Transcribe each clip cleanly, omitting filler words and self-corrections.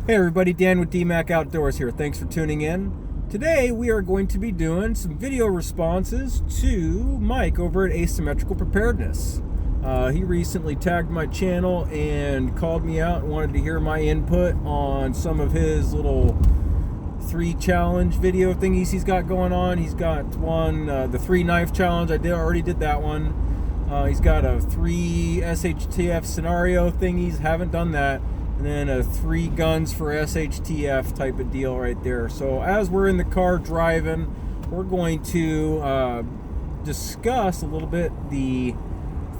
Hey everybody, Dan with DMAC Outdoors here. Thanks for tuning in. Today we are going to be doing some video responses to Mike over at Asymmetrical Preparedness. He recently tagged my channel and called me out and wanted to hear my input on some of his little 3 challenge video thingies he's got going on. He's got one, the 3 knife challenge. I already did that one. He's got a 3 SHTF scenario thingies, haven't done that. And then a 3 guns for SHTF type of deal right there. So as we're in the car driving, we're going to discuss a little bit the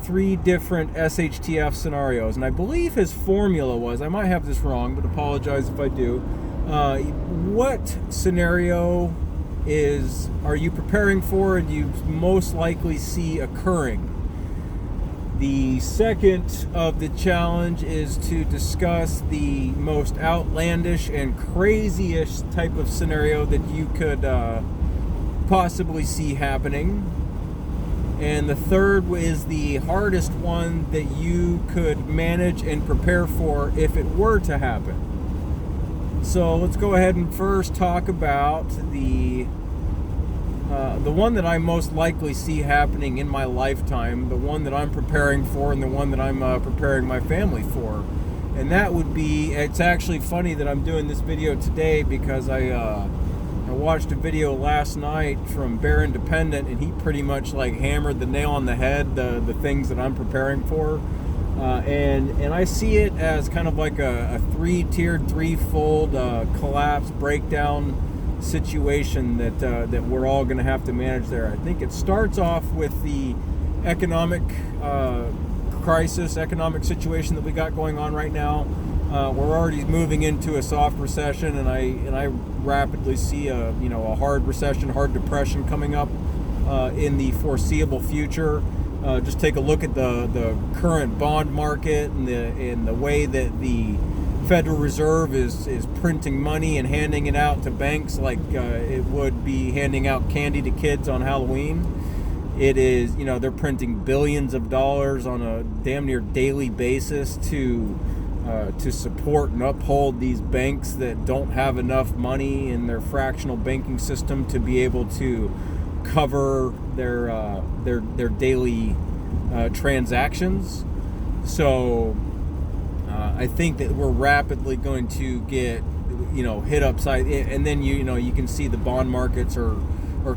3 different SHTF scenarios. And I believe his formula was, I might have this wrong, but apologize if I do. What scenario are you preparing for and you most likely see occurring? The second of the challenge is to discuss the most outlandish and craziest type of scenario that you could possibly see happening. And the third is the hardest one that you could manage and prepare for if it were to happen. So let's go ahead and first talk about the one that I most likely see happening in my lifetime, the one that I'm preparing for, and the one that I'm preparing my family for. And that would be, it's actually funny that I'm doing this video today because I watched a video last night from Bear Independent, and he pretty much like hammered the nail on the head, the things that I'm preparing for. And I see it as kind of like a 3-tiered, 3-fold collapse, breakdown situation that we're all going to have to manage there. I think it starts off with the economic crisis, economic situation that we got going on right now. We're already moving into a soft recession, and I rapidly see a hard recession, hard depression coming up in the foreseeable future. Just take a look at the current bond market and the way that the Federal Reserve is printing money and handing it out to banks like it would be handing out candy to kids on Halloween. It is, they're printing billions of dollars on a damn near daily basis to support and uphold these banks that don't have enough money in their fractional banking system to be able to cover their daily transactions. So I think that we're rapidly going to get, hit upside, and then you can see the bond markets are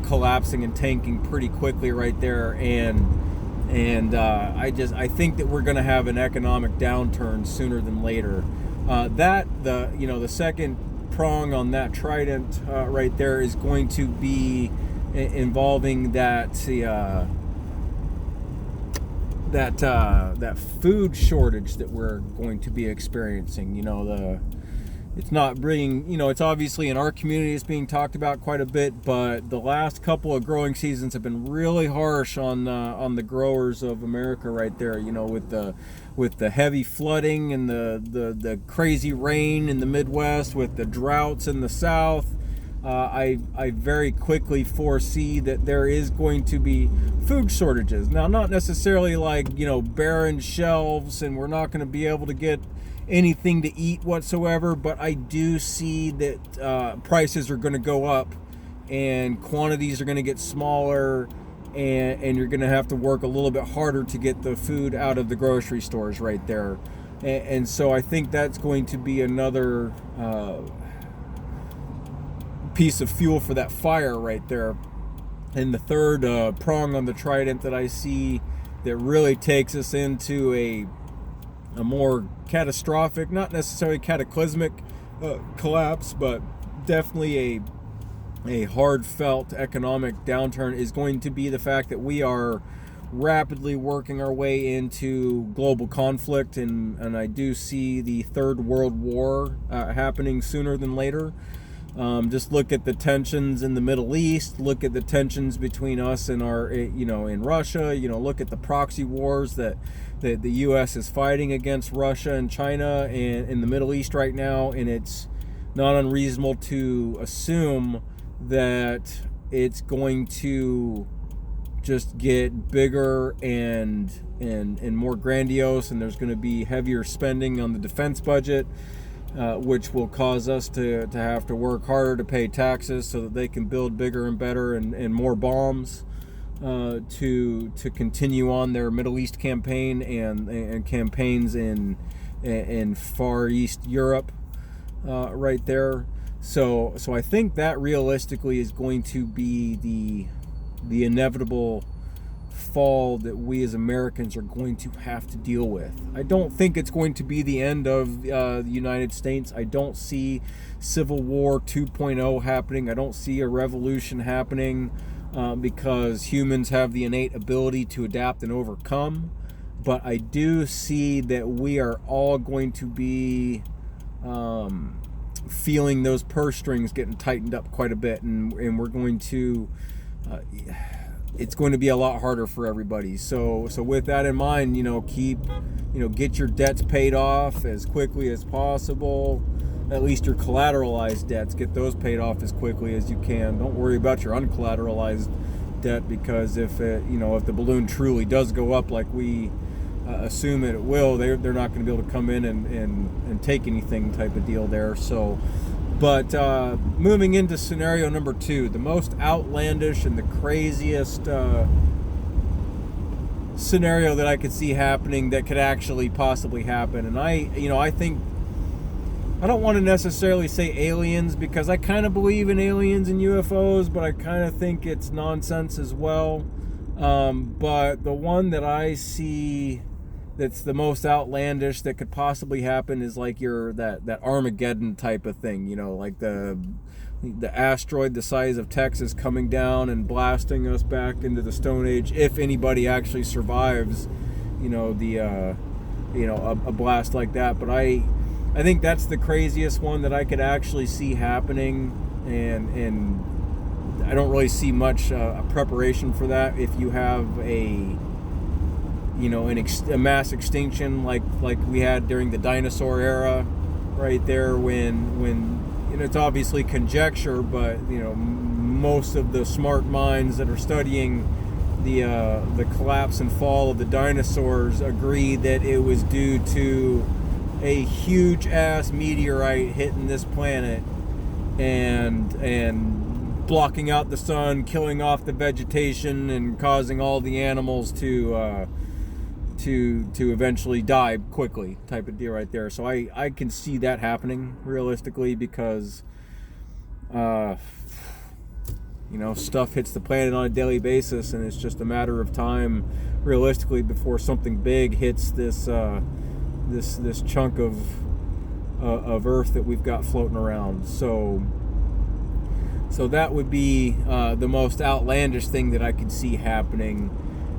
collapsing and tanking pretty quickly right there, and I think that we're going to have an economic downturn sooner than later. The second prong on that trident right there is going to be involving that food shortage that we're going to be experiencing. It's not bringing, it's obviously in our community it's being talked about quite a bit, but the last couple of growing seasons have been really harsh on the growers of America right there. With the heavy flooding and the crazy rain in the Midwest, with the droughts in the South. I very quickly foresee that there is going to be food shortages. Now, not necessarily like, barren shelves and we're not going to be able to get anything to eat whatsoever, but I do see that prices are going to go up and quantities are going to get smaller, and you're going to have to work a little bit harder to get the food out of the grocery stores right there. And so I think that's going to be another piece of fuel for that fire right there. And the third prong on the trident that I see that really takes us into a more catastrophic, not necessarily cataclysmic collapse, but definitely a hard-felt economic downturn is going to be the fact that we are rapidly working our way into global conflict, and I do see the Third World War happening sooner than later. Just look at the tensions in the Middle East, look at the tensions between us and in Russia, look at the proxy wars that the U.S. is fighting against Russia and China and in the Middle East right now, and it's not unreasonable to assume that it's going to just get bigger and more grandiose, and there's going to be heavier spending on the defense budget. which will cause us to have to work harder to pay taxes so that they can build bigger and better and more bombs to continue on their Middle East campaign and campaigns in Far East Europe right there. So I think that realistically is going to be the inevitable fall that we as Americans are going to have to deal with. I don't think it's going to be the end of the United States. I don't see Civil War 2.0 happening. I don't see a revolution happening because humans have the innate ability to adapt and overcome. But I do see that we are all going to be feeling those purse strings getting tightened up quite a bit, and we're going to it's going to be a lot harder for everybody. So with that in mind, get your debts paid off as quickly as possible. At least your collateralized debts, get those paid off as quickly as you can. Don't worry about your uncollateralized debt, because if the balloon truly does go up like we assume it will, they're not going to be able to come in and take anything type of deal there. So, but moving into scenario number 2, the most outlandish and the craziest scenario that I could see happening that could actually possibly happen. And I think, I don't want to necessarily say aliens, because I kind of believe in aliens and UFOs, but I kind of think it's nonsense as well. But the one that I see that's the most outlandish that could possibly happen is like that Armageddon type of thing, like the asteroid the size of Texas coming down and blasting us back into the Stone Age, if anybody actually survives, a blast like that. But I think that's the craziest one that I could actually see happening, and I don't really see much preparation for that. If you have a mass extinction like we had during the dinosaur era, right there, when it's obviously conjecture, but most of the smart minds that are studying the collapse and fall of the dinosaurs agree that it was due to a huge ass meteorite hitting this planet and blocking out the sun, killing off the vegetation, and causing all the animals to eventually die quickly, type of deal right there. So I can see that happening realistically, because stuff hits the planet on a daily basis, and it's just a matter of time realistically before something big hits this chunk of Earth that we've got floating around. So that would be the most outlandish thing that I could see happening.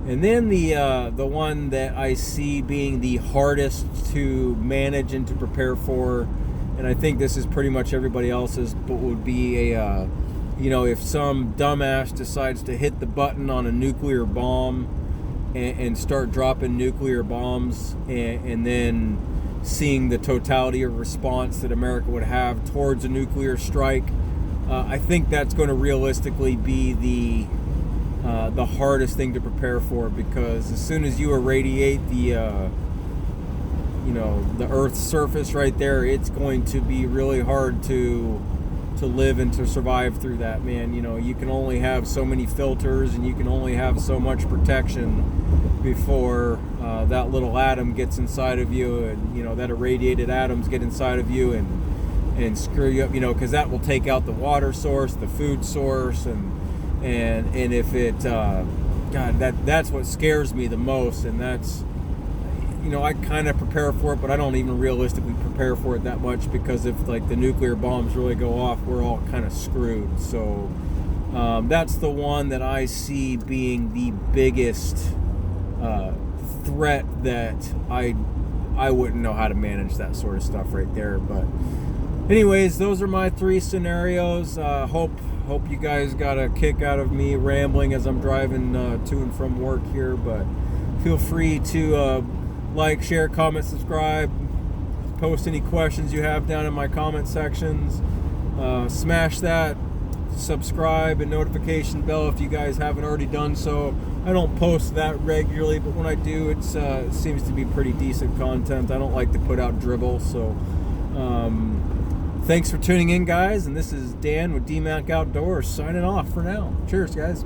And then the one that I see being the hardest to manage and to prepare for, and I think this is pretty much everybody else's, but would be if some dumbass decides to hit the button on a nuclear bomb and start dropping nuclear bombs, and then seeing the totality of response that America would have towards a nuclear strike. I think that's going to realistically be the hardest thing to prepare for, because as soon as you irradiate the Earth's surface right there, it's going to be really hard to live and to survive through that, man. You can only have so many filters, and you can only have so much protection before that little atom gets inside of you, and that irradiated atoms get inside of you and screw you up, because that will take out the water source, the food source, and if it that's what scares me the most. And that's I kind of prepare for it, but I don't even realistically prepare for it that much, because if like the nuclear bombs really go off, we're all kind of screwed. So that's the one that I see being the biggest threat that I wouldn't know how to manage that sort of stuff right there. But anyways, those are my 3 scenarios. Hope you guys got a kick out of me rambling as I'm driving to and from work here. But feel free to like, share, comment, subscribe, post any questions you have down in my comment sections. Smash that subscribe and notification bell if you guys haven't already done so. I don't post that regularly, but when I do, it seems to be pretty decent content. I don't like to put out dribble, so Thanks for tuning in, guys, and this is Dan with DMAC Outdoors signing off for now. Cheers, guys.